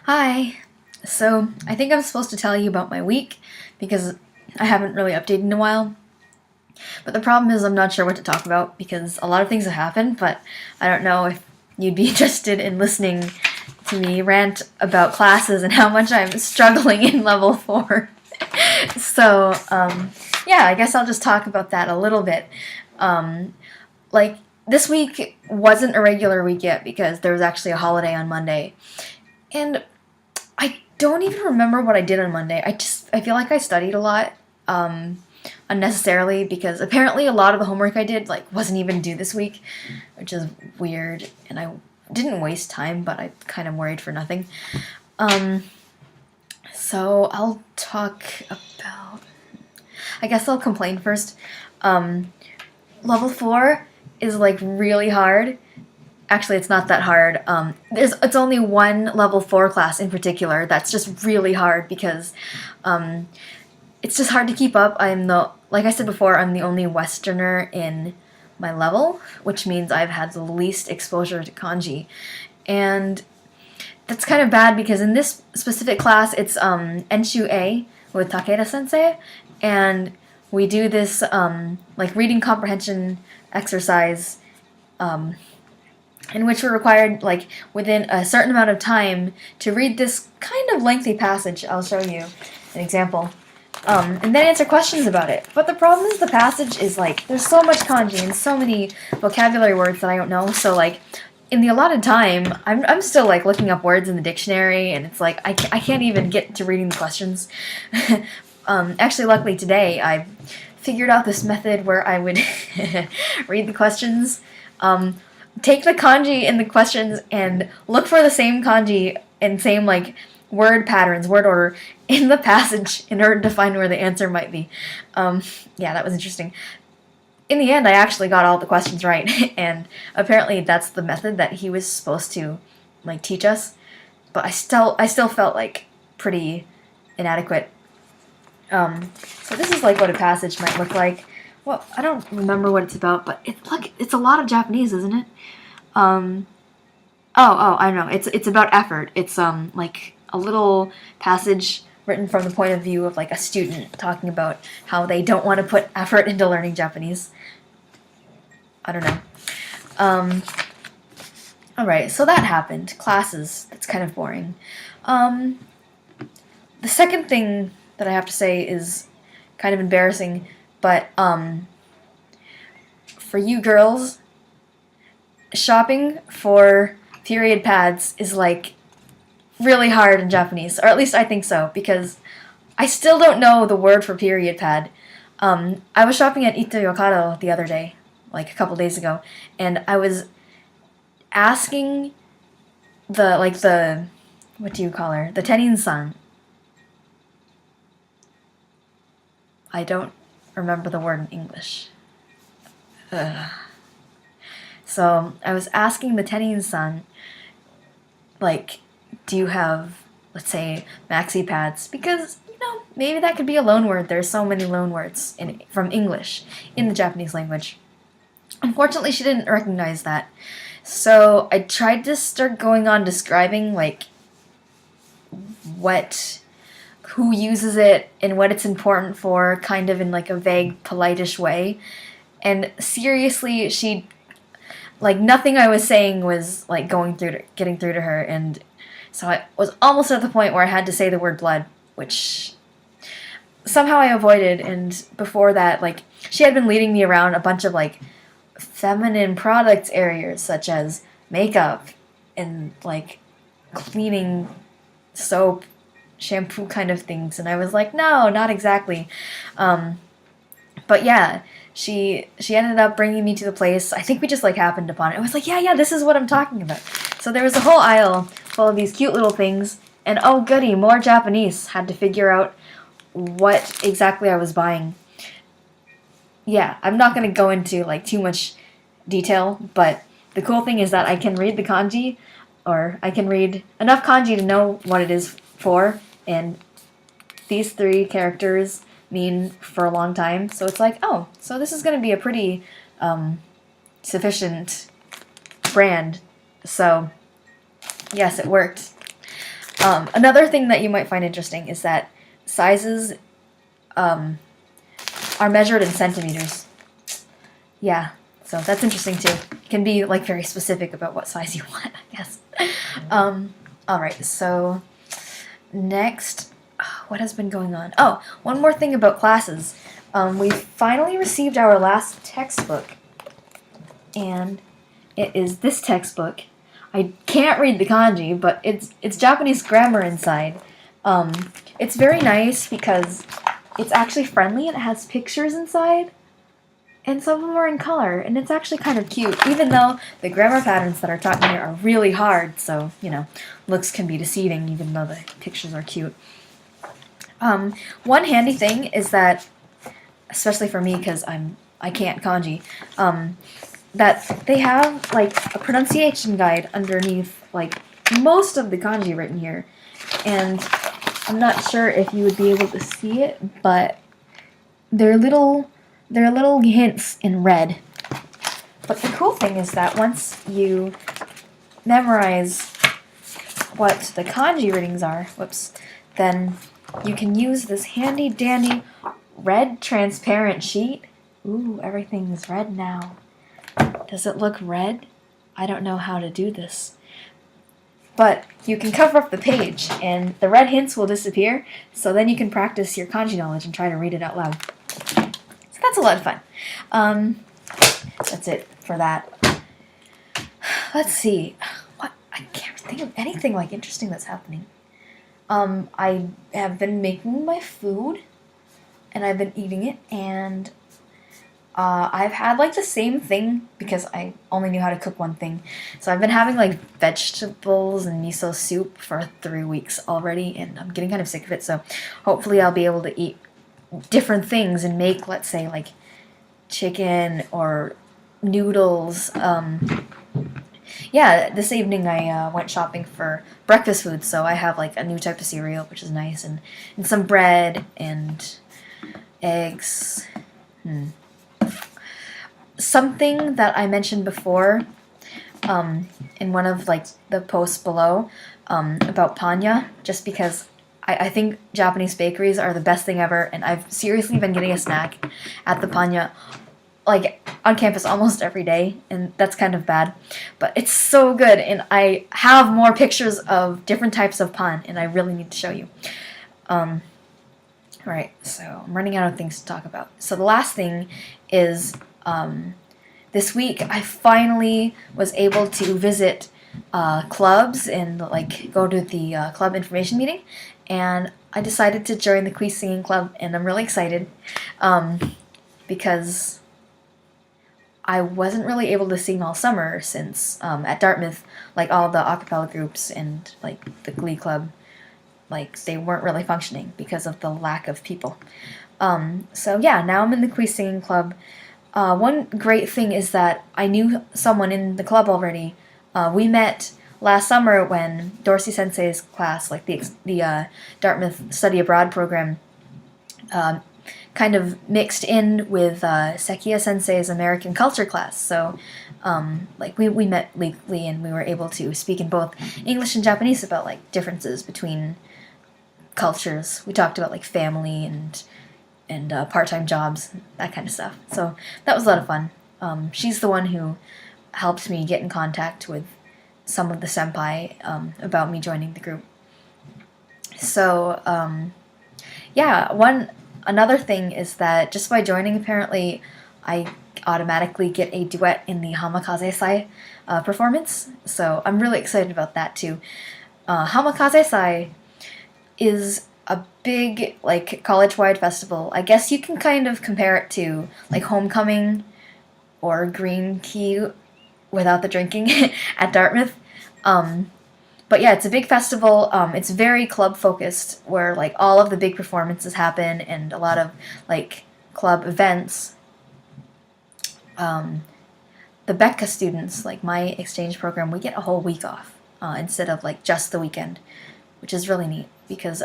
Hi. So, I think I'm supposed to tell you about my week because I haven't really updated in a while. But the problem is I'm not sure what to talk about because a lot of things have happened, but I don't know if you'd be interested in listening to me rant about classes and how much I'm struggling in level 4. So, yeah, I guess I'll just talk about that a little bit. Um, this week wasn't a regular week yet because there was actually a holiday on Monday. And I don't even remember what I did on Monday. I feel like I studied a lot unnecessarily because apparently a lot of the homework I did wasn't even due this week, which is weird. And I didn't waste time, but I kind of worried for nothing. So I'll talk about. I guess I'll complain first. Level 4 is really hard. Actually, it's not that hard. It's only one level 4 class in particular that's just really hard because it's just hard to keep up. Like I said before, I'm the only Westerner in my level, which means I've had the least exposure to kanji. And that's kind of bad because in this specific class, it's Enshu A with Takeda Sensei, and we do this reading comprehension exercise in which we're required, within a certain amount of time, to read this kind of lengthy passage. I'll show you an example. And then answer questions about it. But the problem is the passage is, there's so much kanji and so many vocabulary words that I don't know. So, in the allotted time, I'm still, looking up words in the dictionary, and it's I can't even get to reading the questions. Actually, luckily today, I figured out this method where I would read the questions, take the kanji in the questions and look for the same kanji and same word patterns, word order in the passage in order to find where the answer might be. Yeah, that was interesting. In the end, I actually got all the questions right, and apparently that's the method that he was supposed to teach us. But I still felt pretty inadequate. So this is what a passage might look like. Well, I don't remember what it's about, but it's a lot of Japanese, isn't it? Oh, I know. It's about effort. It's a little passage written from the point of view of a student talking about how they don't want to put effort into learning Japanese. I don't know. All right, so that happened. Classes. That's kind of boring. The second thing that I have to say is kind of embarrassing, but for you girls, shopping for period pads is really hard in Japanese, or at least I think so, because I still don't know the word for period pad. I was shopping at Ito Yokado the other day, a couple days ago, and I was asking the what do you call her? The tenin-san. I don't remember the word in English. Ugh. So I was asking the tenin-san, do you have, let's say, Maxi pads? Because, maybe that could be a loan word. There's so many loan words from English in the Japanese language. Unfortunately, she didn't recognize that. So I tried to start going on describing, who uses it and what it's important for, kind of in a vague, polite-ish way. And seriously, she nothing I was saying was getting through to her, and so I was almost at the point where I had to say the word blood, which somehow I avoided. And before that, she had been leading me around a bunch of feminine products areas such as makeup and cleaning soap, shampoo kind of things, and I was no, not exactly. But yeah, she ended up bringing me to the place. I think we just happened upon it. I was yeah, this is what I'm talking about. So there was a whole aisle full of these cute little things, and oh goody, more Japanese. Had to figure out what exactly I was buying. Yeah, I'm not going to go into too much detail, but the cool thing is that I can read the kanji, or I can read enough kanji to know what it is for, and these 3 characters mean for a long time. So it's oh, so this is going to be a pretty sufficient brand. So yes, it worked. Another thing that you might find interesting is that sizes are measured in centimeters. Yeah, so that's interesting too. You can be like very specific about what size you want, I guess. Alright, so next, what has been going on? Oh, one more thing about classes. We finally received our last textbook, and it is this textbook. I can't read the kanji, but it's Japanese grammar inside. It's very nice because it's actually friendly and it has pictures inside, and some of them are in color, and it's actually kind of cute, even though the grammar patterns that are taught here are really hard, so, looks can be deceiving even though the pictures are cute. One handy thing is that, especially for me because I can't kanji, that they have like a pronunciation guide underneath like most of the kanji written here, and I'm not sure if you would be able to see it, but they're little hints in red. But the cool thing is that once you memorize what the kanji readings are, then you can use this handy dandy red transparent sheet. Ooh, everything's red now. Does it look red? I don't know how to do this. But you can cover up the page, and the red hints will disappear, so then you can practice your kanji knowledge and try to read it out loud. So that's a lot of fun. That's it for that. Let's see. I can't think of anything like interesting that's happening. I have been making my food, and I've been eating it, and I've had like the same thing because I only knew how to cook one thing. So I've been having like vegetables and miso soup for 3 weeks already, and I'm getting kind of sick of it. So hopefully I'll be able to eat different things and make, let's say, like chicken or noodles. Yeah, this evening I went shopping for breakfast food, so I have like a new type of cereal, which is nice, and some bread and eggs. Something that I mentioned before in one of like the posts below about panya, just because I think Japanese bakeries are the best thing ever, and I've seriously been getting a snack at the panya like on campus almost every day, and that's kind of bad, but it's so good, and I have more pictures of different types of pan, and I really need to show you. Alright, so I'm running out of things to talk about. So the last thing is this week I finally was able to visit clubs and like go to the club information meeting, and I decided to join the quiz singing club, and I'm really excited because I wasn't really able to sing all summer since at Dartmouth, like all the a cappella groups and like the glee club, like they weren't really functioning because of the lack of people. So yeah, now I'm in the quiz singing club. One great thing is that I knew someone in the club already. We met last summer when Dorsey Sensei's class, like the Dartmouth Study Abroad program, kind of mixed in with Sekiya Sensei's American Culture class. So like we met weekly, and we were able to speak in both English and Japanese about like differences between cultures. We talked about like family and part-time jobs, that kind of stuff. So that was a lot of fun. She's the one who helped me get in contact with some of the senpai about me joining the group. So yeah, another thing is that just by joining, apparently, I automatically get a duet in the Hamakaze-sai performance. So I'm really excited about that too. Hamakaze-sai is a big like college-wide festival. I guess you can kind of compare it to like homecoming or green tea without the drinking at Dartmouth. But yeah, it's a big festival. It's very club focused, where like all of the big performances happen and a lot of like club events. The Bekka students, like my exchange program, we get a whole week off instead of like just the weekend, which is really neat because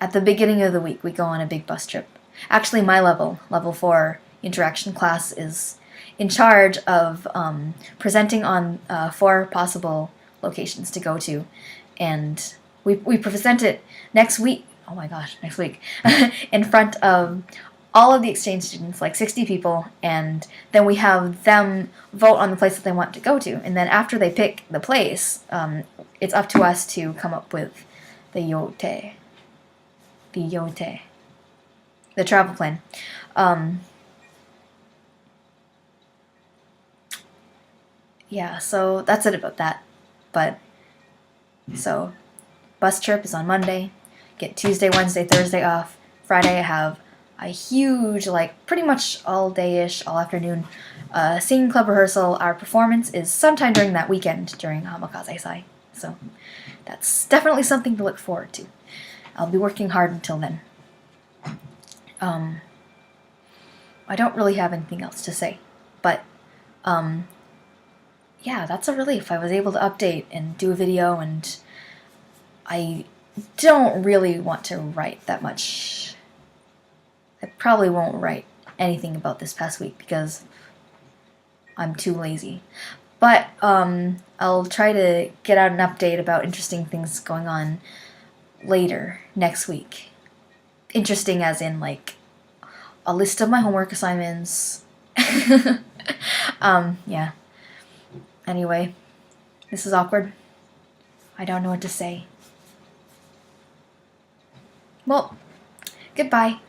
at the beginning of the week we go on a big bus trip. Actually, my level 4 interaction class is in charge of presenting on 4 possible locations to go to, and we present it next week. Oh my gosh, next week in front of all of the exchange students, like 60 people, and then we have them vote on the place that they want to go to. And then after they pick the place, it's up to us to come up with the yote, the travel plan. Yeah, so that's it about that. But so bus trip is on Monday. Get Tuesday, Wednesday, Thursday off. Friday I have a huge, like pretty much all day-ish, all afternoon singing club rehearsal. Our performance is sometime during that weekend during Hamakaze-sai. So that's definitely something to look forward to. I'll be working hard until then. I don't really have anything else to say, but yeah, that's a relief. I was able to update and do a video, and I don't really want to write that much. I probably won't write anything about this past week because I'm too lazy. But I'll try to get out an update about interesting things going on later next week. Interesting as in like a list of my homework assignments. Yeah. Anyway, this is awkward. I don't know what to say. Well, goodbye.